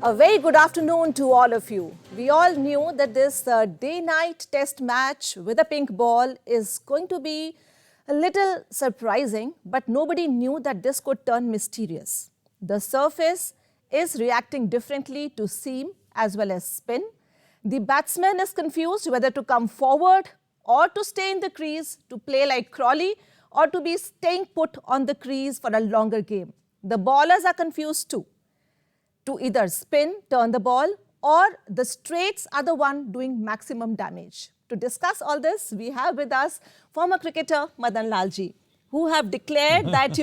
A very good afternoon to all of you. We all knew that this day-night test match with a pink ball is going to be a little surprising, but nobody knew that this could turn mysterious. The surface is reacting differently to seam as well as spin. The batsman is confused whether to come forward or to stay in the crease to play like Crawley or to be staying put on the crease for a longer game. The bowlers are confused too, to either spin, turn the ball, or the straights are the one doing maximum damage. To discuss all this, we have with us former cricketer Madan Lal ji, who have declared that,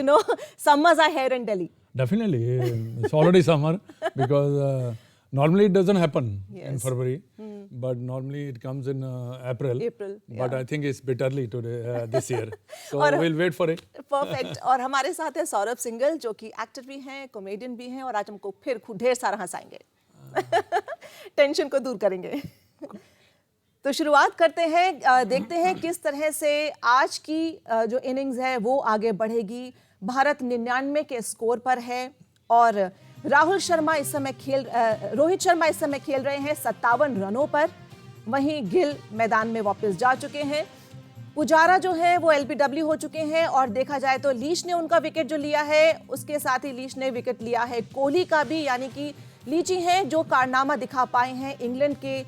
summers are here in Delhi. Definitely. It's already summer because normally it doesn't happen in February, but normally it comes in April. But I think it's a bit early today, this year. So we'll wait for it. Perfect. और हमारे साथ है सौरभ सिंघल, जो कि actor भी हैं, comedian भी हैं, और आज हमको फिर ढेर सारा हंसाएंगे, टेंशन को दूर करेंगे। तो शुरुआत करते हैं, देखते हैं किस तरह से आज की जो इनिंग्स है वो आगे बढ़ेगी। भारत 99 के स्कोर पर है और रोहित शर्मा इस समय खेल रहे हैं 57 रनों पर। वहीं गिल मैदान में वापस जा चुके हैं। पुजारा जो है वो एलबीडब्ल्यू हो चुके हैं और देखा जाए तो लीच ने उनका विकेट जो लिया है, उसके साथ ही लीच ने विकेट लिया है कोहली का भी, यानी कि लीची हैं जो कारनामा दिखा पाए हैं इंग्लैंड के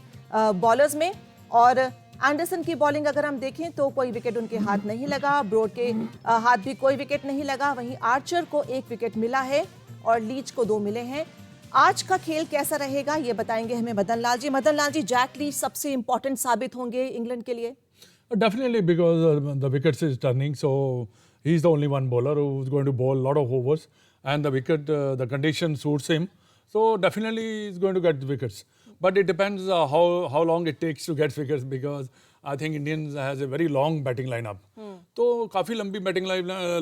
बॉलर्स में। और एंडरसन की बॉलिंग अगर हम देखें तो कोई विकेट उनके हाथ नहीं लगा, ब्रॉड के हाथ भी कोई विकेट नहीं लगा। वहीं आर्चर को 1 विकेट मिला है और लीच को 2 मिले हैं। आज का खेल कैसा रहेगा ये बताएंगे हमें मदन लाल जी। मदन लाल जी, जैक लीच सबसे इंपॉर्टेंट साबित होंगे इंग्लैंड के लिए? Definitely, because the wickets is turning, so he's the only one bowler who's going to bowl a lot of overs, and the wicket, the condition suits him. So definitely he's going to get wickets. But it depends how long it takes to get wickets, because I think Indians has a very long batting lineup. तो काफ़ी लंबी batting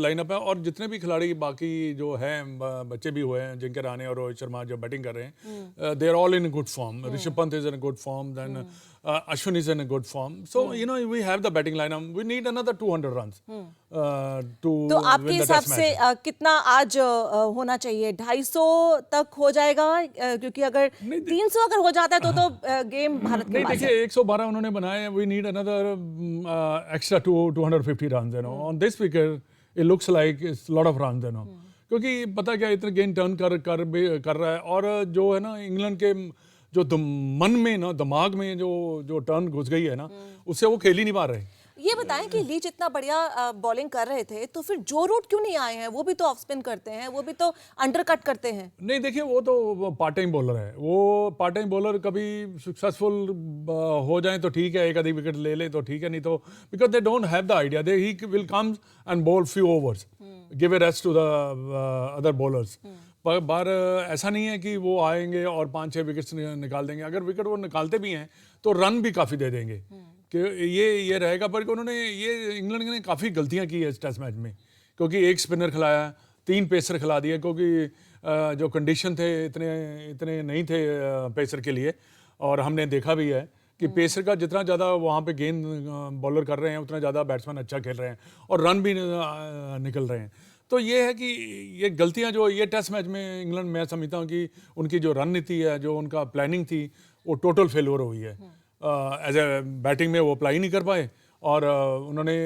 lineup है और जितने भी खिलाड़ी बाकी जो हैं, बच्चे भी हुए हैं, जिनके राणे और रोहित शर्मा जो बैटिंग कर रहे हैं, they are all in good form. Rishabh Pant is in good form, then Ashwin is in a good form. So, we have the batting lineup. We need another 200 runs to तो आपके हिसाब से कितना आज होना चाहिए? 250 तक हो जाएगा? क्योंकि अगर 300 अगर हो जाता है तो गेम भारत के पास है। देखिए 112 उन्होंने बनाए हैं. We need another extra 250 runs. On this wicket, it looks like it's a lot of runs. क्योंकि पता क्या, इतने गेंद टर्न कर रहा है और जो है ना इंग्लैंड के जो मन में ना, दिमाग में जो टर्न घुस गई है ना, उससे वो खेल ही नहीं पा रहे। ये बताएं कि लीच इतना बढ़िया बॉलिंग कर रहे थे तो फिर जो रूट क्यों नहीं आए हैं? वो भी तो ऑफ स्पिन करते हैं, वो भी तो अंडरकट करते हैं। नहीं, देखिए वो तो पार्ट टाइम बॉलर है। वो पार्ट टाइम बॉलर कभी सक्सेसफुल हो जाए तो ठीक है, एक आधी विकेट ले ले तो ठीक है, नहीं तो because they don't have the idea, they he will come and bowl few overs, give a rest to the other bowlers. बार ऐसा नहीं है कि वो आएंगे और 5-6 विकेट्स निकाल देंगे। अगर विकेट वो निकालते भी हैं तो रन भी काफ़ी दे देंगे कि ये रहेगा। पर उन्होंने इंग्लैंड ने काफ़ी गलतियां की है इस टेस्ट मैच में, क्योंकि 1 स्पिनर खिलाया, 3 पेसर खिला दिए, क्योंकि जो कंडीशन थे इतने नहीं थे पेसर के लिए। और हमने देखा भी है कि पेसर का जितना ज़्यादा वहाँ पे गेंद बॉलर कर रहे हैं, उतना ज़्यादा बैट्समैन अच्छा खेल रहे हैं और रन भी निकल रहे हैं। तो ये है कि ये गलतियां जो ये टेस्ट मैच में इंग्लैंड, मैं समझता हूँ कि उनकी जो रणनीति है, जो उनका प्लानिंग थी, वो टोटल फेलियर हुई है। एज ए बैटिंग में वो अप्लाई नहीं कर पाए और उन्होंने,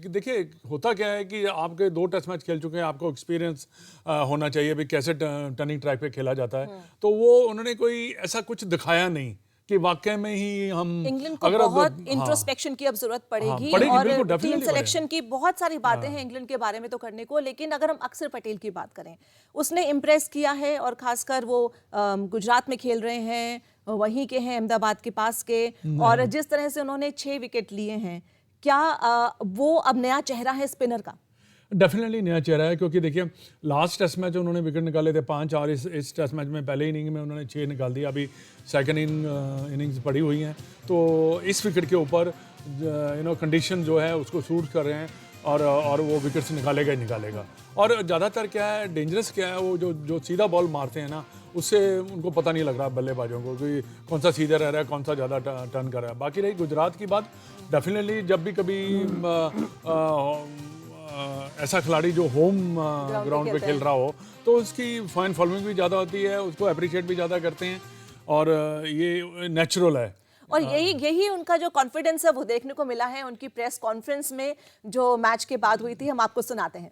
देखिए होता क्या है कि आपके 2 टेस्ट मैच खेल चुके हैं, आपको एक्सपीरियंस होना चाहिए भी कैसे टर्निंग ट्रैक पे खेला जाता है। तो वो उन्होंने कोई ऐसा कुछ दिखाया नहीं कि वाकई में ही हम इंग्लैंड को बहुत इंट्रोस्पेक्शन की अब जरूरत पड़ेगी और टीम सिलेक्शन की बहुत सारी बातें हैं इंग्लैंड के बारे में तो करने को। लेकिन अगर हम अक्षर पटेल की बात करें, उसने इम्प्रेस किया है और खासकर वो गुजरात में खेल रहे हैं, वहीं के हैं, अहमदाबाद के पास के, और जिस तरह से उन्होंने 6 विकेट लिए हैं, क्या वो अब नया चेहरा है स्पिनर का? डेफिनेटली नया चेहरा है, क्योंकि देखिए लास्ट टेस्ट मैच उन्होंने विकेट निकाले थे 5 और इस टेस्ट मैच में पहले इनिंग में उन्होंने 6 निकाल दिया। अभी सेकंड इनिंग्स पड़ी हुई हैं, तो इस विकेट के ऊपर कंडीशन जो है उसको सूट कर रहे हैं और वो विकेट्स निकालेगा ही निकालेगा। और ज़्यादातर क्या है, डेंजरस क्या है, वो जो सीधा बॉल मारते हैं ना, उससे उनको पता नहीं लग रहा बल्लेबाजों को कि कौन सा सीधा रह रहा है, कौन सा ज़्यादा टर्न कर रहा है। बाकी रही गुजरात की बात, डेफिनेटली जब भी कभी ऐसा खिलाड़ी जो होम ग्राउंड पे खेलते खेल हैं। रहा हो तो उसकी फैन फॉलोइंग भी ज़्यादा होती है, उसको अप्रिशिएट भी ज़्यादा करते हैं और ये नेचुरल है। और यही यही उनका जो कॉन्फिडेंस है वो देखने को मिला है उनकी प्रेस कॉन्फ्रेंस में जो मैच के बाद हुई थी। हम आपको सुनाते हैं।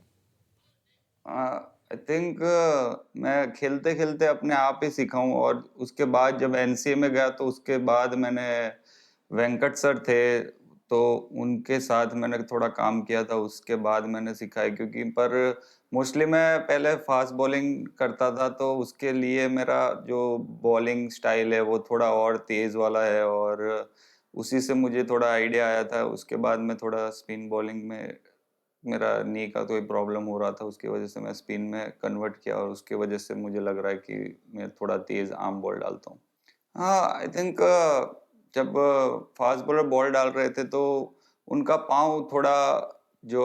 आई थिंक मैं खेलते खेलते अपने आप ही सीखा हूँ, और उसके बाद जब एनसीए में गया तो उसके बाद मैंने वेंकट सर थे तो उनके साथ मैंने थोड़ा काम किया था, उसके बाद मैंने सीखा है। क्योंकि पर मोस्टली मैं पहले फास्ट बॉलिंग करता था तो उसके लिए मेरा जो बॉलिंग स्टाइल है वो थोड़ा और तेज वाला है, और उसी से मुझे थोड़ा आइडिया आया था। उसके बाद मैं थोड़ा स्पिन बॉलिंग में मेरा नी का कोई प्रॉब्लम हो रहा था, उसकी वजह से मैं स्पिन में कन्वर्ट किया, और उसकी वजह से मुझे लग रहा है कि मैं थोड़ा तेज आर्म बॉल डालता हूँ। हाँ, आई थिंक जब फास्ट बॉलर बॉल डाल रहे थे तो उनका पाँव थोड़ा, जो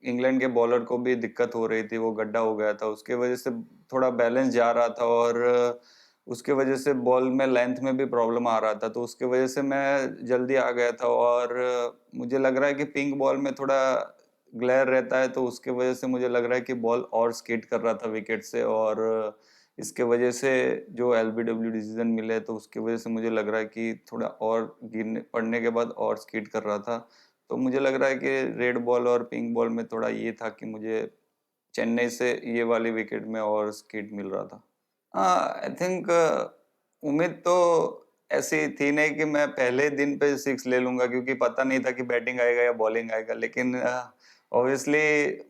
इंग्लैंड के बॉलर को भी दिक्कत हो रही थी, वो गड्ढा हो गया था, उसके वजह से थोड़ा बैलेंस जा रहा था, और उसके वजह से बॉल में लेंथ में भी प्रॉब्लम आ रहा था, तो उसके वजह से मैं जल्दी आ गया था। और मुझे लग रहा है कि पिंक बॉल में थोड़ा ग्लेयर रहता है, तो उसके वजह से मुझे लग रहा है कि बॉल और स्किड कर रहा था विकेट से, और इसके वजह से जो एलबीडब्ल्यू डिसीजन मिले तो उसकी वजह से मुझे लग रहा है कि थोड़ा और गिरने पड़ने के बाद और स्किड कर रहा था। तो मुझे लग रहा है कि रेड बॉल और पिंक बॉल में थोड़ा ये था कि मुझे चेन्नई से ये वाली विकेट में और स्किड मिल रहा था। आई थिंक उम्मीद तो ऐसी थी नहीं कि मैं पहले दिन पे 6 ले लूंगा, क्योंकि पता नहीं था कि बैटिंग आएगा या बॉलिंग आएगा। लेकिन ऑब्वियसली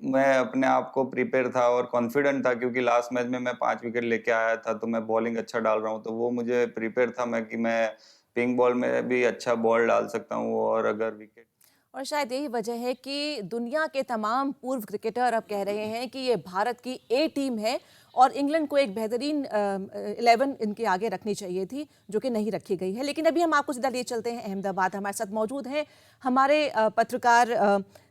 मैं अपने आप को प्रिपेयर था और कॉन्फिडेंट था, क्योंकि लास्ट मैच में मैं 5 विकेट लेके आया था, तो मैं बॉलिंग अच्छा डाल रहा हूँ, तो वो मुझे प्रिपेयर था मैं कि मैं पिंक बॉल में भी अच्छा बॉल डाल सकता हूँ, और अगर विकेट। और शायद यही वजह है कि दुनिया के तमाम पूर्व क्रिकेटर अब कह रहे हैं कि ये भारत की ए टीम है और इंग्लैंड को एक बेहतरीन 11 इनके आगे रखनी चाहिए थी, जो कि नहीं रखी गई है। लेकिन अभी हम आपको सीधा लिए चलते हैं अहमदाबाद। हमारे साथ मौजूद हैं हमारे पत्रकार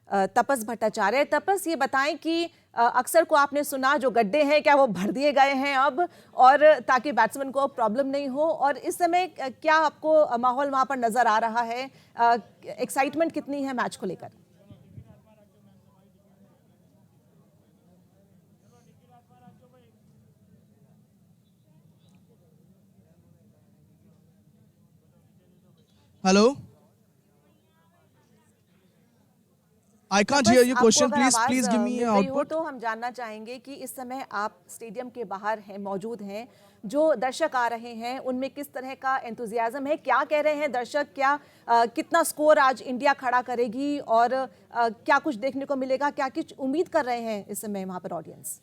तपस भट्टाचार्य। तपस, ये बताएं कि अक्सर को आपने सुना जो गड्ढे हैं क्या वो भर दिए गए हैं अब, और ताकि बैट्समैन को प्रॉब्लम नहीं हो, और इस समय क्या आपको माहौल वहां पर नजर आ रहा है? एक्साइटमेंट कितनी है मैच को लेकर? Hello? I can't hear बस your आपको question. अगर आवाज Please give me mill an रही हो output. तो हम जानना चाहेंगे कि इस समय आप स्टेडियम के बाहर हैं, मौजूद हैं, जो दर्शक आ रहे हैं उनमें किस तरह का एंथुजियाज्म है? क्या कह रहे हैं दर्शक? क्या कितना स्कोर आज इंडिया खड़ा करेगी, और क्या कुछ देखने को मिलेगा? क्या कुछ उम्मीद कर रहे हैं इस समय वहां पर ऑडियंस?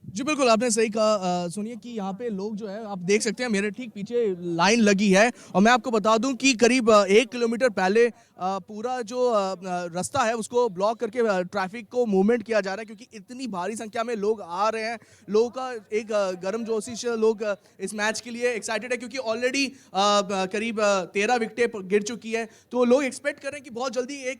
जी बिल्कुल, आपने सही कहा। सुनिए कि यहाँ पे लोग जो है, आप देख सकते हैं मेरे ठीक पीछे लाइन लगी है, और मैं आपको बता दूं कि करीब 1 किलोमीटर पहले पूरा जो रास्ता है उसको ब्लॉक करके ट्रैफिक को मूवमेंट किया जा रहा है, क्योंकि इतनी भारी संख्या में लोग आ रहे हैं। लोगों का एक गर्मजोशी से लोग इस मैच के लिए एक्साइटेड है, क्योंकि ऑलरेडी करीब 13 विकेटें गिर चुकी है, तो लोग एक्सपेक्ट कर रहे हैं कि बहुत जल्दी एक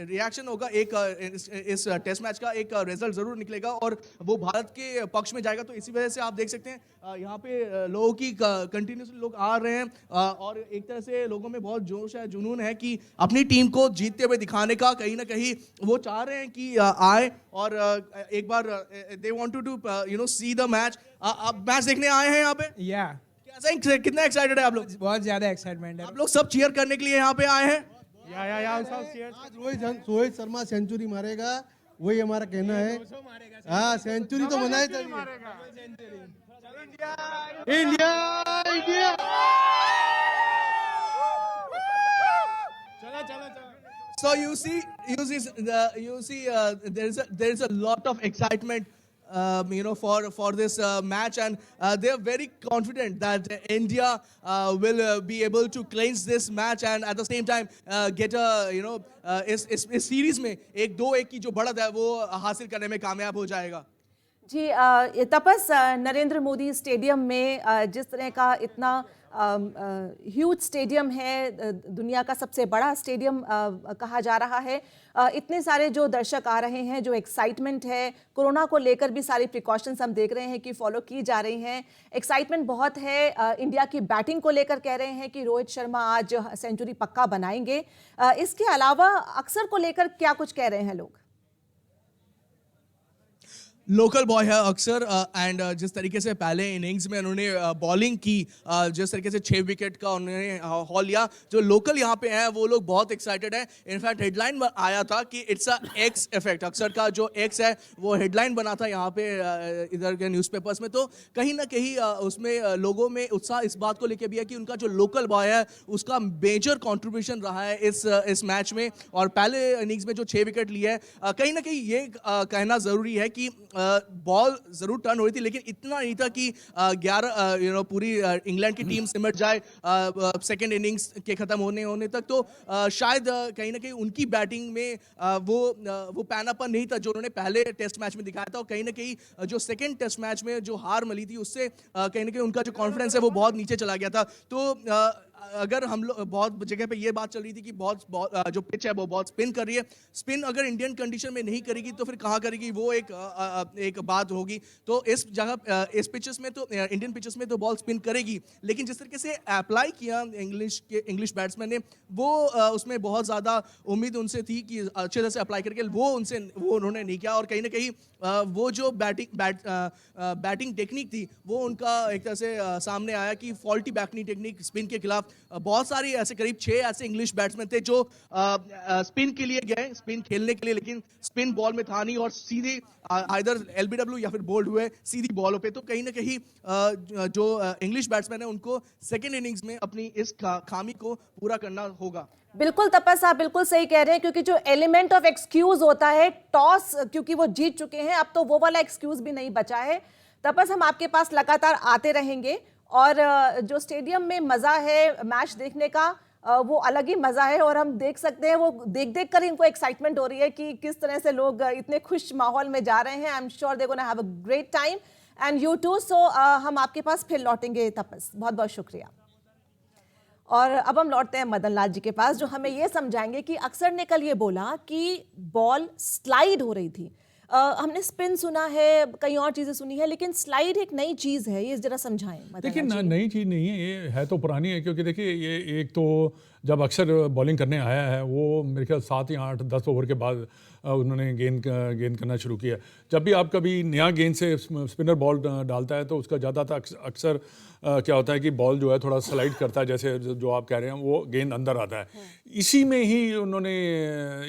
रिएक्शन होगा, इस टेस्ट मैच का एक रिजल्ट जरूर निकलेगा और वो भारत के पक्ष में जाएगा। तो इसी वजह से आप देख सकते हैं यहाँ पे लोगों की कंटिन्यूसली लोग आ रहे हैं, और एक तरह से लोगों में बहुत जोश है, जुनून है कि अपनी टीम को जीतते हुए दिखाने का। कहीं ना कहीं वो चाह रहे हैं कि आए और एक बार they want to see the match. आप मैच देखने आए हैं यहाँ पे? या कैसा, कितना एक्साइटेड है आप लोग? बहुत ज्यादा एक्साइटमेंट है। आप लोग सब चीयर करने के लिए यहाँ पे आए हैं? आज रोहित शर्मा सेंचुरी मारेगा, वही हमारा कहना है। हाँ, सेंचुरी तो मना ही चाहिए। India India. So you see, there is a lot of excitement, for this match, and they are very confident that India will be able to clinch this match, and at the same time get a इस series में 1-2-1 की जो बढ़त है वो हासिल करने में कामयाब हो जाएगा। जी ये तपस नरेंद्र मोदी स्टेडियम में जिस तरह का इतना ह्यूज स्टेडियम है, दुनिया का सबसे बड़ा स्टेडियम कहा जा रहा है, इतने सारे जो दर्शक आ रहे हैं, जो एक्साइटमेंट है, कोरोना को लेकर भी सारी प्रिकॉशंस हम देख रहे हैं कि फॉलो की जा रही हैं, एक्साइटमेंट बहुत है। इंडिया की बैटिंग को लेकर कह रहे हैं कि रोहित शर्मा आज सेंचुरी पक्का बनाएंगे। इसके अलावा अक्सर को लेकर क्या कुछ कह रहे हैं लोग? लोकल बॉय है अक्सर, एंड जिस तरीके से पहले इनिंग्स में उन्होंने बॉलिंग की, जिस तरीके से 6 विकेट का उन्होंने हॉल लिया, जो लोकल यहाँ पे हैं वो लोग बहुत एक्साइटेड हैं। इनफैक्ट हेडलाइन आया था कि इट्स अ एक्स इफेक्ट, अक्सर का जो एक्स है वो हेडलाइन बना था यहाँ पे इधर के न्यूज़पेपर्स में। तो कहीं ना कहीं उसमें लोगों में उत्साह इस बात को लेकर भी है कि उनका जो लोकल बॉय है उसका मेजर कॉन्ट्रीब्यूशन रहा है इस मैच में, और पहले इनिंग्स में जो 6 विकेट लिए है, कहीं ना कहीं ये कहना ज़रूरी है कि बॉल जरूर टर्न हो रही थी, लेकिन इतना नहीं था कि 11 पूरी इंग्लैंड की टीम सिमट जाए सेकेंड इनिंग्स के खत्म होने तक। तो शायद कहीं ना कहीं उनकी बैटिंग में वो पैनापन नहीं था जो उन्होंने पहले टेस्ट मैच में दिखाया था, और कहीं ना कहीं जो सेकेंड टेस्ट मैच में जो हार मिली थी उससे कहीं ना कहीं उनका जो कॉन्फिडेंस है वो बहुत नीचे चला गया था। तो अगर हम लोग बहुत जगह पे ये बात चल रही थी कि बहुत जो पिच है वो बहुत स्पिन कर रही है, स्पिन अगर इंडियन कंडीशन में नहीं करेगी तो फिर कहाँ करेगी, वो एक बात होगी। तो इस जगह इस पिचेस में तो इंडियन पिचेस में तो बॉल स्पिन करेगी, लेकिन जिस तरीके से अप्लाई किया इंग्लिश बैट्समैन ने, वो उसमें बहुत ज़्यादा उम्मीद उनसे थी कि अच्छे तरह से अप्लाई करके वो उन्होंने नहीं किया, और कहीं ना कहीं वो जो बैटिंग टेक्निक थी वो उनका एक तरह से सामने आया कि फॉल्टी बैटिंग टेक्निक स्पिन के खिलाफ। बहुत सारी ऐसे करीब 6 ऐसे इंग्लिश बैट्समैन थे जो स्पिन के लिए गए, स्पिन खेलने के लिए, लेकिन स्पिन बॉल में था नहीं और सीधे आइदर एलबीडब्ल्यू या फिर बोल्ड हुए सीधी बॉलों पे। तो कहीं ना कहीं जो इंग्लिश बैट्समैन है उनको सेकेंड इनिंग्स में अपनी इस खामी को पूरा करना होगा। बिल्कुल तपस, आप बिल्कुल सही कह रहे हैं, क्योंकि जो एलिमेंट ऑफ एक्सक्यूज होता है टॉस, क्योंकि वो जीत चुके हैं, अब तो वो वाला एक्सक्यूज भी नहीं बचा है। तपस, हम आपके पास लगातार आते रहेंगे, और जो स्टेडियम में मजा है मैच देखने का, वो अलग ही मजा है, और हम देख सकते हैं वो देख कर इनको एक्साइटमेंट हो रही है कि किस तरह से लोग इतने खुश माहौल में जा रहे हैं। I am sure they gonna have a great time and you too. So हम आपके पास फिर लौटेंगे तपस, बहुत बहुत शुक्रिया। और अब हम लौटते हैं मदन लाल जी के पास, जो हमें ये समझाएंगे कि अक्सर ने कल ये बोला कि बॉल स्लाइड हो रही थी। हमने स्पिन सुना है, कई और चीजें सुनी है, लेकिन स्लाइड एक नई चीज है, ये जरा समझाएं मदन देखिए लाल जी। नई चीज़ नहीं है, ये है तो पुरानी है। क्योंकि देखिए ये एक तो जब अक्सर बॉलिंग करने आया है वो मेरे ख्याल 7 या 8 10 ओवर के बाद उन्होंने गेंद करना शुरू किया। जब भी आप कभी नया गेंद से स्पिनर बॉल डालता है तो उसका ज़्यादातर अक्सर क्या होता है कि बॉल जो है थोड़ा स्लाइड करता है, जैसे जो आप कह रहे हैं, वो गेंद अंदर आता है। इसी में ही उन्होंने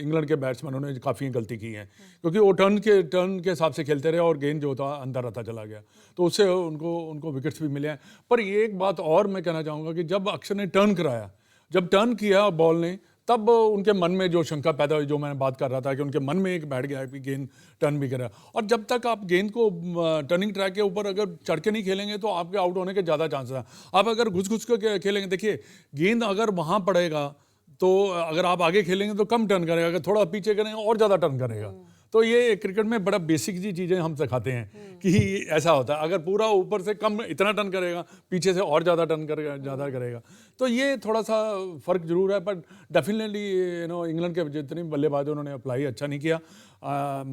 इंग्लैंड के बैट्समैनों ने काफ़ी गलती की है, क्योंकि वो टर्न के हिसाब से खेलते रहे और गेंद जो था अंदर आता चला गया, तो उससे उनको विकेट्स भी मिले हैं। पर एक बात और मैं कहना चाहूँगा कि जब अक्षर ने टर्न कराया, जब टर्न किया बॉल ने, तब उनके मन में जो शंका पैदा हुई, जो मैं बात कर रहा था कि उनके मन में एक बैठ गया कि गेंद टर्न भी करा। और जब तक आप गेंद को टर्निंग ट्रैक के ऊपर अगर चढ़ के नहीं खेलेंगे तो आपके आउट होने के ज़्यादा चांसेस हैं। आप अगर घुस के खेलेंगे, देखिए गेंद अगर वहाँ पड़ेगा तो अगर आप आगे खेलेंगे तो कम टर्न करेगा, अगर थोड़ा पीछे करेंगे और ज़्यादा टर्न करेगा। तो ये क्रिकेट में बड़ा बेसिक सी चीज़ें हम सिखाते हैं कि ऐसा होता है, अगर पूरा ऊपर से कम इतना टर्न करेगा, पीछे से और ज़्यादा टर्न करेगा, ज़्यादा करेगा। तो ये थोड़ा सा फ़र्क जरूर है, बट डेफिनेटली इंग्लैंड के जितने बल्लेबाज उन्होंने अप्लाई अच्छा नहीं किया।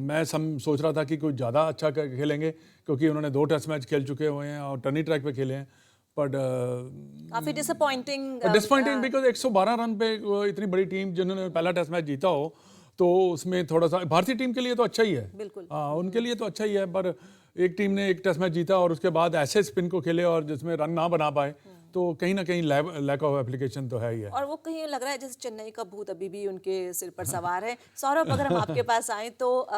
मैं सोच रहा था कि कोई ज़्यादा अच्छा खेलेंगे, क्योंकि उन्होंने 2 टेस्ट मैच खेल चुके हुए हैं और टर्नी ट्रैक पे खेले हैं। बट काफी डिसअपॉइंटिंग बिकॉज 112 रन पे इतनी बड़ी टीम जिन्होंने पहला टेस्ट मैच जीता हो, तो उसमें थोड़ा सा भारतीय टीम के लिए तो अच्छा ही है, बिल्कुल। हाँ उनके लिए तो अच्छा ही है। पर एक टीम ने एक टेस्ट मैच जीता और उसके बाद ऐसे स्पिन को खेले और जिसमें रन ना बना पाए, तो कहीं ना कहीं लैक ऑफ एप्लीकेशन तो है ही है। और वो कहीं लग रहा है जैसे चेन्नई का भूत अभी भी उनके सिर पर सवार है। सौरभ, अगर हम आपके पास आए तो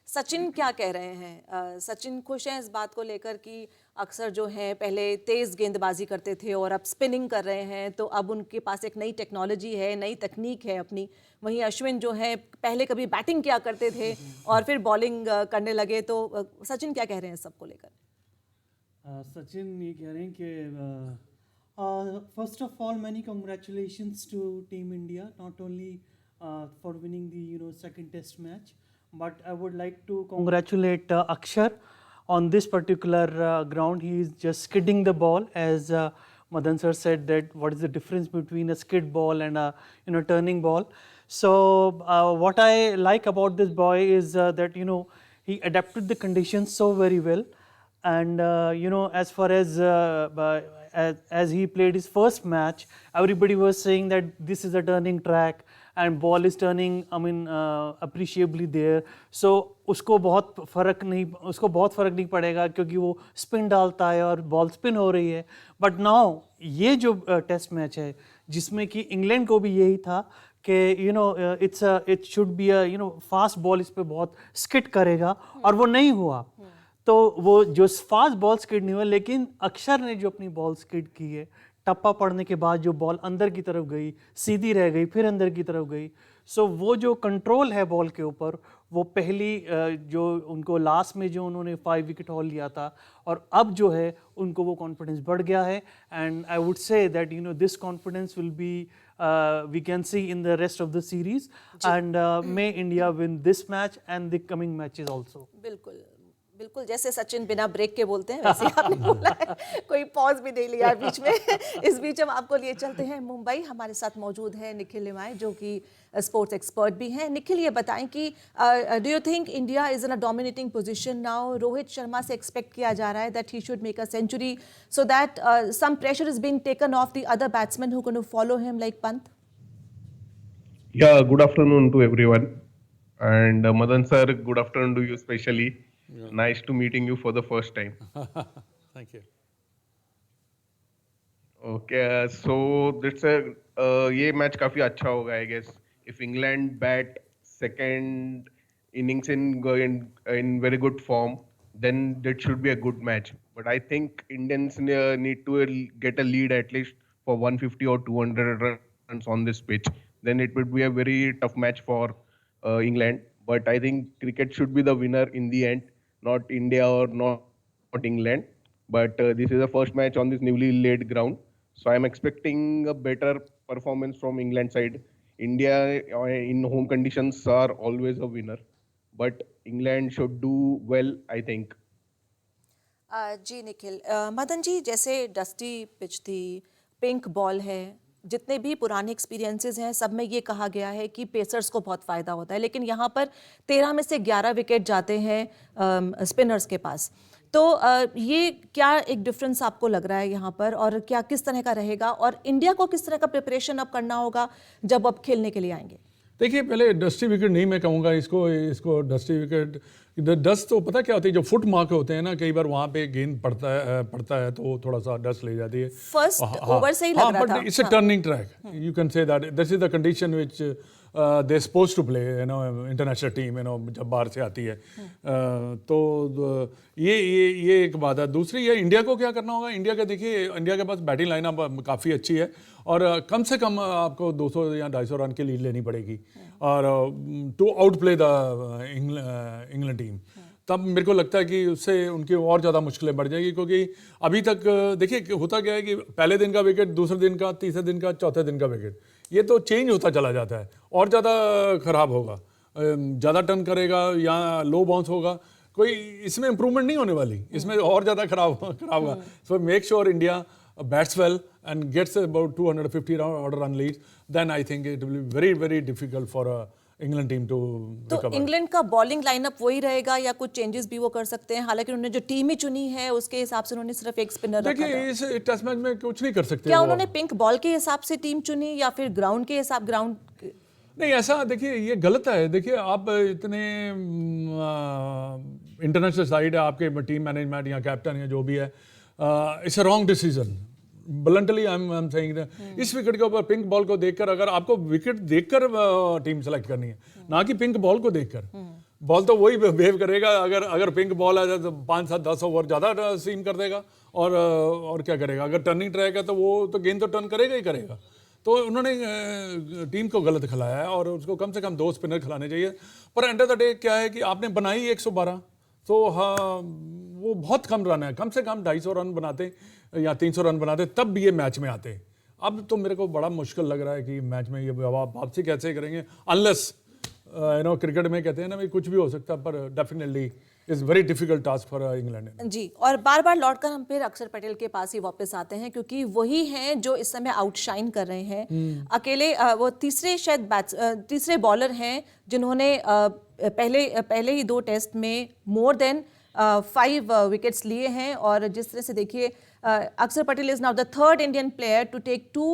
सचिन क्या कह रहे हैं? सचिन खुश हैं इस बात को लेकर कि अक्सर जो है पहले तेज गेंदबाजी करते थे और अब स्पिनिंग कर रहे हैं, तो अब उनके पास एक नई टेक्नोलॉजी है, नई तकनीक है अपनी। वहीं अश्विन जो है पहले कभी बैटिंग किया करते थे और फिर बॉलिंग करने लगे, तो सचिन क्या कह रहे हैं सबको लेकर? सचिन ये कह रहे हैं कि first of all, many congratulations to Team India, not only for winning the second test match, but I would like to congratulate Akshar on this particular ground, he is just skidding the ball, as Madan sir said that what is the difference between a skid ball and a turning ball. So what I like about this boy is that he adapted the conditions so very well, and as far as he played his first match, everybody was saying that this is a turning track and ball is turning appreciably there. So उसको बहुत फ़र्क नहीं पड़ेगा क्योंकि वो spin डालता है और बॉल स्पिन हो रही है. बट नाउ ये जो टेस्ट मैच है जिसमें कि इंग्लैंड को भी यही था कि it should be fast ball इस पे बहुत स्किट करेगा, और वो नहीं हुआ. तो वो जो फास्ट बॉल स्किड नहीं हुआ, लेकिन अक्षर ने जो अपनी बॉल स्किड की है, टप्पा पड़ने के बाद जो बॉल अंदर की तरफ गई, सीधी रह गई, फिर अंदर की तरफ गई. सो वो जो कंट्रोल है बॉल के ऊपर, वो पहली जो उनको लास्ट में जो उन्होंने 5 विकेट हॉल लिया था, और अब जो है उनको वो कॉन्फिडेंस बढ़ गया है. And I would say that this confidence will be we can see in the rest of the series, and may India win this match and the coming matches also. बिल्कुल बिल्कुल, जैसे सचिन बिना ब्रेक के बोलते हैं वैसे आपने बोला है, कोई पॉज भी नहीं लिया बीच में. इस बीच हम आपको लिए चलते हैं मुंबई. हमारे साथ मौजूद है निखिल लिमाय, जो कि स्पोर्ट्स एक्सपर्ट भी हैं. निखिल, ये बताएं कि do you think India is in a dominating position now? Rohit Sharma से एक्सपेक्ट किया जा रहा है that he should make a century so that some pressure is being taken off the other batsman who gonna follow him like Pant. Yeah, good afternoon to everyone. And Madan sir, good afternoon to you especially. Yeah. Nice to meeting you for the first time. Thank you. Okay, so this ये match काफी अच्छा होगा I guess. If England bat second innings in very good form, then that should be a good match. But I think Indians need to get a lead at least for 150 or 200 runs on this pitch. Then it would be a very tough match for England. But I think cricket should be the winner in the end, not India or not England. But this is the first match on this newly laid ground. So I'm expecting a better performance from England side. India in home conditions are always a winner. But England should do well, I think. जी निखिल. मदन जी, जैसे dusty pitch थी, pink ball है, जितने भी पुराने experiences हैं सब में ये कहा गया है कि पेसर्स को बहुत फ़ायदा होता है, लेकिन यहाँ पर 13 में से 11 विकेट जाते हैं स्पिनर्स के पास. तो ये क्या एक डिफरेंस आपको लग रहा है यहाँ पर, और क्या किस तरह का रहेगा, और इंडिया को किस तरह का प्रिपरेशन अब करना होगा जब अब खेलने के लिए आएंगे? देखिए, पहले डस्टी विकेट नहीं मैं कहूँगा इसको डस्टी विकेट. डस्ट तो पता क्या होती है, जो फुट मार्क होते हैं ना, कई बार वहाँ पे गेंद पड़ता है तो थोड़ा सा डस्ट ले जाती है. फर्स्ट ओवर से ही लग रहा था. It's a turning track, you can say that this is the condition which they suppose to play, international team जब बाहर से आती है. तो ये एक बात है. दूसरी ये इंडिया को क्या करना होगा. इंडिया का देखिए, इंडिया के पास बैटिंग लाइनअप काफ़ी अच्छी है, और कम से कम आपको 200 या 250 रन की लीड लेनी पड़ेगी, और to outplay the England team. तब मेरे को लगता है कि उससे उनकी और ज़्यादा मुश्किलें बढ़ जाएगी, क्योंकि अभी तक देखिए होता क्या है कि पहले दिन का विकेट, दूसरे दिन का, तीसरे दिन का, चौथे दिन का विकेट, ये तो चेंज होता चला जाता है, और ज़्यादा ख़राब होगा. ज़्यादा टर्न करेगा या लो बाउंस होगा, कोई इसमें इम्प्रूवमेंट नहीं होने वाली, इसमें और ज़्यादा खराब होगा. So make sure India bats well and gets about 250 run lead, then I think it will be very very difficult for a England team to तो recover. इंग्लैंड का बॉलिंग लाइनअप वही रहेगा या कुछ चेंजेस भी वो कर सकते हैं? हालांकि उन्होंने जो टीम ही चुनी है उसके हिसाब से उन्होंने सिर्फ एक स्पिनर रखा था. देखिए, इस टेस्ट मैच में कुछ नहीं कर सकते. क्या उन्होंने पिंक बॉल के हिसाब से टीम चुनी या फिर ग्राउंड के हिसाब नहीं, ऐसा देखिए ये गलत है. देखिए, आप इतने इंटरनेशनल साइड है, आपके टीम मैनेजमेंट या कैप्टन या जो भी है, it's a wrong decision. Bluntly I am saying इस विकेट के ऊपर पिंक बॉल को देखकर, अगर आपको विकेट देखकर टीम सेलेक्ट करनी है, ना कि पिंक बॉल को देखकर. बॉल तो वही बिहेव करेगा, अगर पिंक बॉल आ जाए तो 5, 7, 10 ओवर ज़्यादा सीम कर देगा, और क्या करेगा. अगर टर्निंग ट्रैक है तो वो तो गेंद तो टर्न करेगा ही करेगा. तो उन्होंने टीम को गलत खिलाया है, और उसको कम से कम 2 स्पिनर खिलाने चाहिए. पर एंड ऑफ द डे क्या है कि आपने बनाई 112, तो हाँ वो बहुत कम रन है. कम से कम 250 रन बनाते या 300 रन बनाते, तब भी ये मैच में आते. अब तो मेरे को बड़ा मुश्किल लग रहा है कि मैच में ये वापसी कैसे करेंगे, अनलेस क्रिकेट में कहते हैं ना भाई कुछ भी हो सकता है, पर definitely is very difficult task for England. जी, और बार बार लौटकर हम फिर अक्षर पटेल के पास ही वापस आते हैं क्योंकि वही हैं जो इस समय आउटशाइन कर रहे हैं। अकेले वो तीसरे बॉलर हैं जिन्होंने पहले ही 2 टेस्ट में मोर देन 5 विकेट्स लिए हैं। और जिस तरह से देखिए, Axar Patel is now the 3rd Indian player to take 2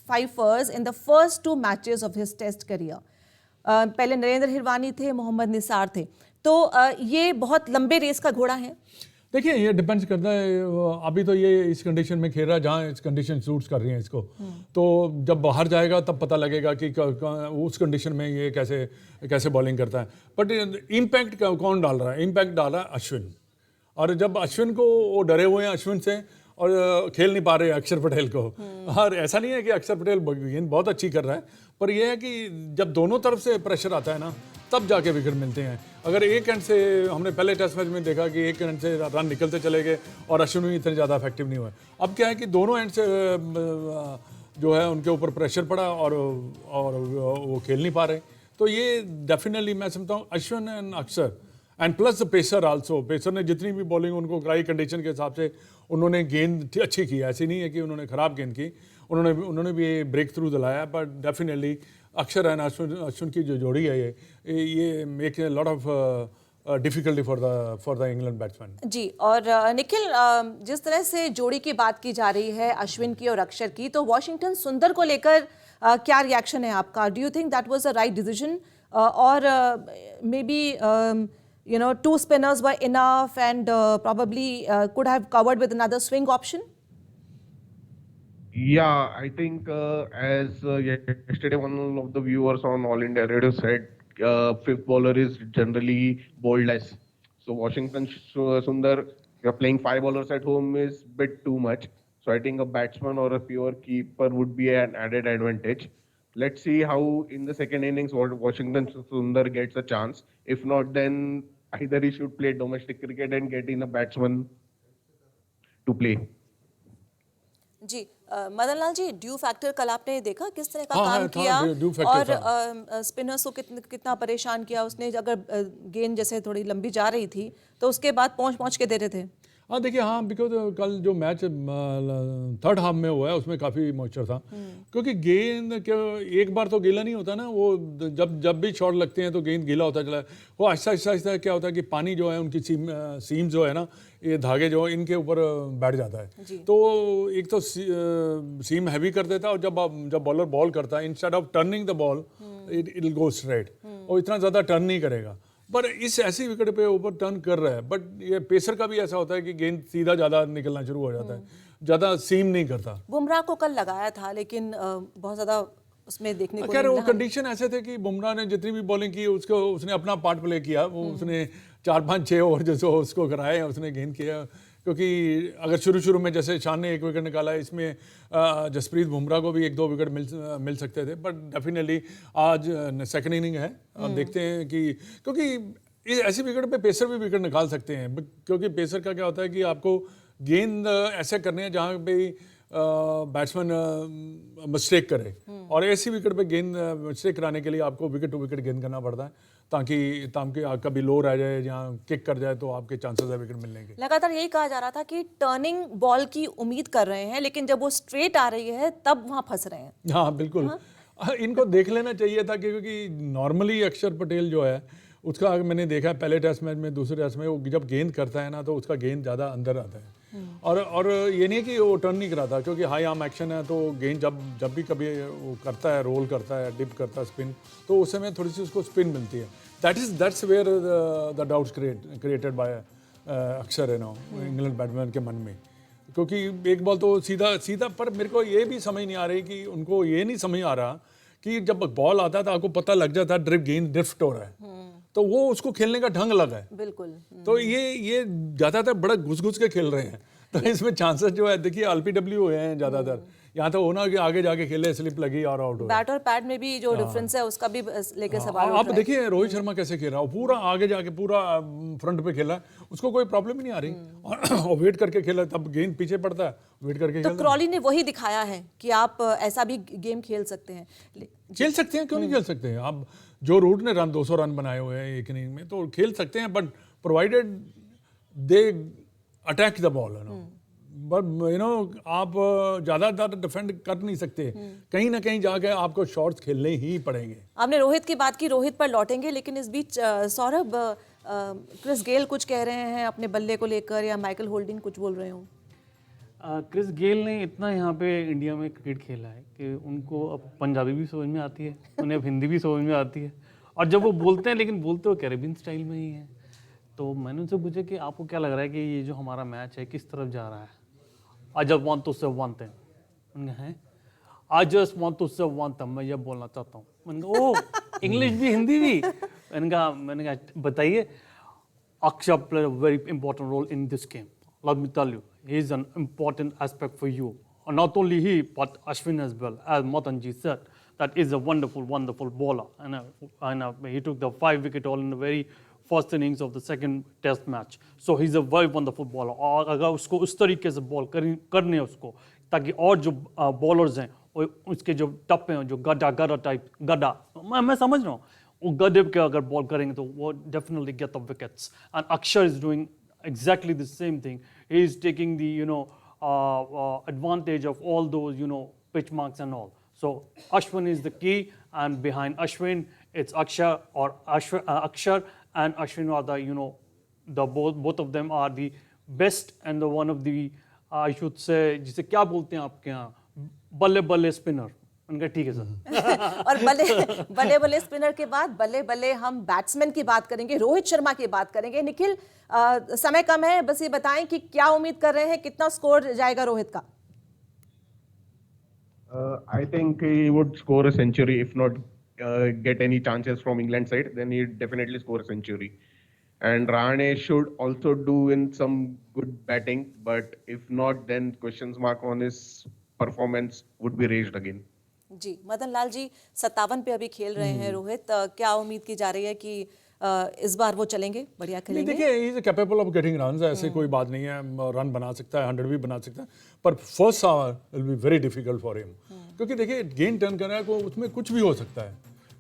5ers in the first 2 matches of his test career. पहले नरेंद्र हिरवानी थे, मोहम्मद निसार थे। तो ये बहुत लंबे रेस का घोड़ा है। देखिए, ये डिपेंड्स करता है, अभी तो ये इस कंडीशन में खेल रहा है जहाँ इस कंडीशन सूट्स कर रही हैं इसको। तो जब बाहर जाएगा तब पता लगेगा कि उस कंडीशन में ये कैसे बॉलिंग करता है। बट इम्पैक्ट कौन डाल रहा है? इम्पैक्ट डाल रहा है अश्विन। और जब अश्विन को वो डरे हुए हैं अश्विन से और खेल नहीं पा रहे अक्षर पटेल को। और ऐसा नहीं है कि अक्षर पटेल गेंद बहुत अच्छी कर रहा है, पर यह है कि जब दोनों तरफ से प्रेशर आता है ना, तब जाके विकेट मिलते हैं। अगर एक एंड से, हमने पहले टेस्ट मैच में देखा कि एक एंड से रन निकलते चले गए और अश्विन भी इतने ज़्यादा इफेक्टिव नहीं हुए। अब क्या है कि दोनों एंड से जो है उनके ऊपर प्रेशर पड़ा और वो खेल नहीं पा रहे। तो ये डेफिनेटली मैं समझता हूँ अश्विन एंड अक्षर and plus pacer also. Pacer ने जितनी भी बॉलिंग उनको कराई कंडीशन के हिसाब से, उन्होंने गेंद अच्छी की। ऐसी नहीं है कि उन्होंने ख़राब गेंद की, उन्होंने भी ब्रेक थ्रू दिलाया। But definitely Akshar and Ashwin की जो जोड़ी है ये make a lot of difficulty for the England batsman. जी, और निखिल, जिस तरह से जोड़ी की बात की जा रही है अश्विन की और अक्षर की, तो वॉशिंगटन सुंदर को लेकर क्या रिएक्शन है आपका? Do you think that was the right decision, और may be you know 2 spinners were enough and probably could have covered with another swing option? Yeah, I think as yesterday one of the viewers on All India Radio said, 5th bowler is generally bowled less. So Washington Sundar, you're playing 5 bowlers at home is bit too much. So I think a batsman or a pure keeper would be an added advantage. Let's see how in the second innings Washington Sundar gets a chance. If not, then either he should play domestic cricket and get in a batsman to play. जी, Madan Lal ji, dew factor कल आपने देखा किस तरह का हाँ, काम था, किया ड्यू फैक्टर और स्पिनर्स को कितना परेशान किया उसने। अगर गेंद जैसे थोड़ी लंबी जा रही थी तो उसके बाद पहुंच के दे रहे थे। हाँ देखिए, हाँ बिकॉज कल जो मैच 3rd हाफ में हुआ है उसमें काफ़ी मॉइस्चर था, क्योंकि गेंद एक बार तो गीला नहीं होता ना, वो जब भी शॉट लगते हैं तो गेंद गीला होता चला है। वो आहिस्ता क्या होता है कि पानी जो है उनकी सीम जो है ना, ये धागे जो इनके ऊपर बैठ जाता है। तो एक तो सीम हैवी कर देता है, और जब बॉलर बॉल करता है, instead of turning the ball it will go straight, और इतना ज़्यादा टर्न नहीं करेगा। पर इस ऐसी विकेट पे ऊपर टर्न कर रहा है। बट ये पेसर का भी ऐसा होता है कि गेंद सीधा ज़्यादा निकलना शुरू हो जाता है, ज़्यादा सीम नहीं करता। बुमराह को कल लगाया था लेकिन बहुत ज़्यादा उसमें देखने को खैर नहीं वो मिला। कंडीशन ऐसे थे कि बुमराह ने जितनी भी बॉलिंग की उसने अपना पार्ट प्ले किया। वो उसने 4-5-6 ओवर जो उसको कराए, उसने गेंद किया। क्योंकि अगर शुरू में जैसे शान ने 1 विकेट निकाला, इसमें जसप्रीत बुमराह को भी 1-2 विकेट मिल सकते थे। बट डेफिनेटली आज सेकंड इनिंग है, अब देखते हैं कि, क्योंकि ऐसी विकेट पे पेसर भी विकेट निकाल सकते हैं। क्योंकि पेसर का क्या होता है कि आपको गेंद ऐसे करने हैं जहाँ पे बैट्समैन मिस्टेक करे, और ऐसी विकेट पे गेंद मिस्टेक कराने के लिए आपको विकेट टू विकेट गेंद करना पड़ता है, ताकि कभी लो रह जाए या किक कर जाए तो आपके चांसेस है विकेट मिलने के। लगातार यही कहा जा रहा था कि टर्निंग बॉल की उम्मीद कर रहे हैं, लेकिन जब वो स्ट्रेट आ रही है तब वहां फंस रहे हैं। हाँ बिल्कुल, इनको देख लेना चाहिए था, क्योंकि नॉर्मली अक्षर पटेल जो है उसका मैंने देखा पहले टेस्ट मैच में, दूसरे टेस्ट में वो जब गेंद करता है ना तो उसका गेंद ज़्यादा अंदर आता है। और ये नहीं कि वो टर्न नहीं कराता, क्योंकि हाई आर्म एक्शन है, तो गेंद जब भी कभी वो करता है, रोल करता है, डिप करता है, स्पिन, तो उस समय थोड़ी सी उसको स्पिन मिलती है। That's where the doubts created by Axar, England batsman के मन में। क्योंकि एक बॉल तो सीधा पर मेरे को ये भी समझ नहीं आ रही कि उनको ये नहीं समझ आ रहा कि जब बॉल आता है तो आपको पता लग जाता है गेंद ड्रिफ्ट हो रहा है, तो वो उसको खेलने का ढंग लगा है। बिल्कुल। तो ये ज़्यादातर बड़ा घुस के खेल रहे हैं, तो इसमें चांसेस जो है, देखिए LPW हैं ज़्यादातर, यहाँ तो होना कि आगे जाके खेले, स्लिप लगी और आउट हो। बैट और पैड में भी जो डिफरेंस है उसका भी लेके सवाल आप देखिए रोहित शर्मा कैसे खेल रहा है, पूरा आगे जाके पूरा फ्रंट पे खेला है, उसको कोई प्रॉब्लम ही नहीं आ रही, और वेट करके खेला, तब गेंद पीछे पड़ता है, वेट करके तो क्रॉली ने वही दिखाया है कि आप ऐसा भी गेम खेल सकते हैं। खेल सकते हैं, क्यों नहीं खेल सकते हैं। आप जो रूट ने 200 रन बनाए हुए हैं एक इनिंग में, तो खेल सकते हैं। But provided they attack the ball, but आप ज़्यादातर डिफेंड कर नहीं सकते, कहीं ना कहीं जाके आपको शॉट्स खेलने ही पड़ेंगे। आपने रोहित की बात की, रोहित पर लौटेंगे, लेकिन इस बीच सौरभ, क्रिस गेल कुछ कह रहे हैं अपने बल्ले को लेकर, या माइकल होल्डिंग कुछ बोल रहे हो? क्रिस गेल ने इतना यहाँ पे इंडिया में क्रिकेट खेला है कि उनको अब पंजाबी भी समझ में आती है, उन्हें अब हिंदी भी समझ में आती है, और जब वो बोलते हैं, लेकिन बोलते वो कैरेबियन स्टाइल में ही है। तो मैंने उनसे पूछा कि आपको क्या लग रहा है कि ये जो हमारा मैच है किस तरफ जा रहा है? आई जस्ट वांट टू से वन थिंग, उनका है आई जस्ट वांट टू से वन थिंग, मैं ये बोलना चाहता हूँ। मैंने कहा ओह, इंग्लिश भी हिंदी भी? मैंने कहा बताइए। Akshay played a very important role in this game. Let me tell you, he is an important aspect for you. And not only he, but Ashwin as well. As Matanji said, that is a wonderful, wonderful bowler. And he took the 5-wicket haul in the very first innings of the second test match. So he's a very wonderful bowler. और अगर उसको उस तरीके से ball करने उसको, ताकि और जो बॉलर्स हैं उसके जो टप्पे हैं, जो गड्ढा टाइप गड्ढा, मैं समझ रहा हूँ, वो गड्ढे के अगर बॉल करेंगे तो वो definitely get the wickets. And Akshar is doing exactly the same thing. He is taking the advantage of all those pitch marks and all. So Ashwin is the key, and behind Ashwin it's Akshar or Akshar and Ashwin are the both of them are the best and the one of the I should say जिसे क्या बोलते हैं आपके यहाँ, बल्ले बल्ले spinner. उनका ठीक है सर. और बल्ले बल्ले स्पिनर के बाद बल्ले बल्ले हम बैट्समैन की बात करेंगे, रोहित शर्मा की बात करेंगे. निखिल, समय कम है, बस ये बताएं कि क्या उम्मीद कर रहे हैं, कितना स्कोर जाएगा रोहित का? I think he would score a century. If not get any chances from England side, then he'd definitely score a century. And Rahane should also do in some good batting, but if not, then questions mark on his performance would be raised again. जी, मदन लाल जी, 57 पे अभी खेल रहे हैं रोहित, क्या उम्मीद की जा रही है कि इस बार वो चलेंगे, बढ़िया खेलेंगे? देखिए, he is capable of getting runs, ऐसे कोई बात नहीं है, रन बना सकता है, 100 भी बना सकता है, पर first over will be very difficult for him, क्योंकि देखिए गेम टर्न करना है, उसमें कुछ भी हो सकता है.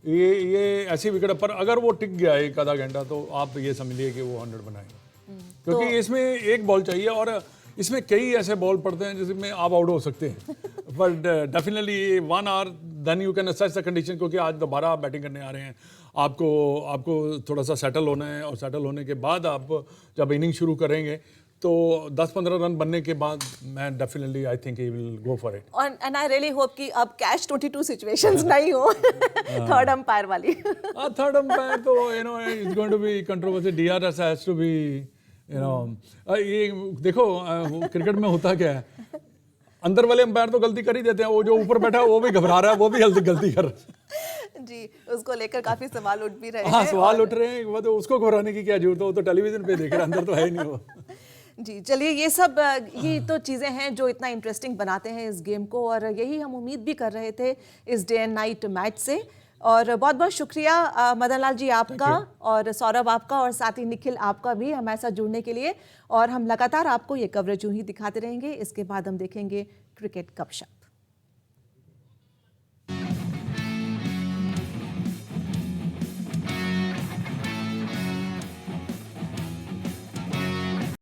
ये ऐसी विकेट पर अगर वो टिक गया एक आधा घंटा तो आप ये समझिए कि वो 100 बनाएंगे, क्योंकि इसमें एक बॉल चाहिए और इसमें कई ऐसे बॉल पड़ते हैं जिसमें आप आउट हो सकते हैं. But definitely 1 hour then you can assess the condition, क्योंकि आज दोबारा बैटिंग करने आ रहे हैं, आपको थोड़ा सा सेटल होना है, और सेटल होने के बाद आप जब इनिंग शुरू करेंगे तो 10-15 रन बनने के बाद मैं definitely I think he will go for it. And I really hope कि अब कैच 22 सिचुएशंस नहीं हो थर्ड अंपायर वाली. थर्ड अंपायर तो it's going to be controversy. DRS has to be ये देखो क्रिकेट में होता क्या है, अंदर वाले अंपायर तो गलती कर ही देते हैं, वो जो ऊपर बैठा है वो भी घबरा रहा है, वो भी गलती कर रहा है. जी, उसको लेकर काफी सवाल उठ भी रहे हैं. हाँ, सवाल उठ रहे हैं, वो तो उसको घबराने की क्या जरूरत है, वो तो टेलीविजन पे देख रहा है, अंदर तो है ही नहीं वो. जी, चलिए, ये तो चीज़ें हैं जो इतना इंटरेस्टिंग बनाते हैं इस गेम को, और यही हम उम्मीद भी कर रहे थे इस डे एंड नाइट मैच से. और बहुत बहुत शुक्रिया मदन लाल जी आपका, और सौरभ आपका, और साथ ही निखिल आपका भी हमारे साथ जुड़ने के लिए. और हम लगातार आपको ये कवरेज यूं ही दिखाते रहेंगे. इसके बाद हम देखेंगे क्रिकेट गपशप.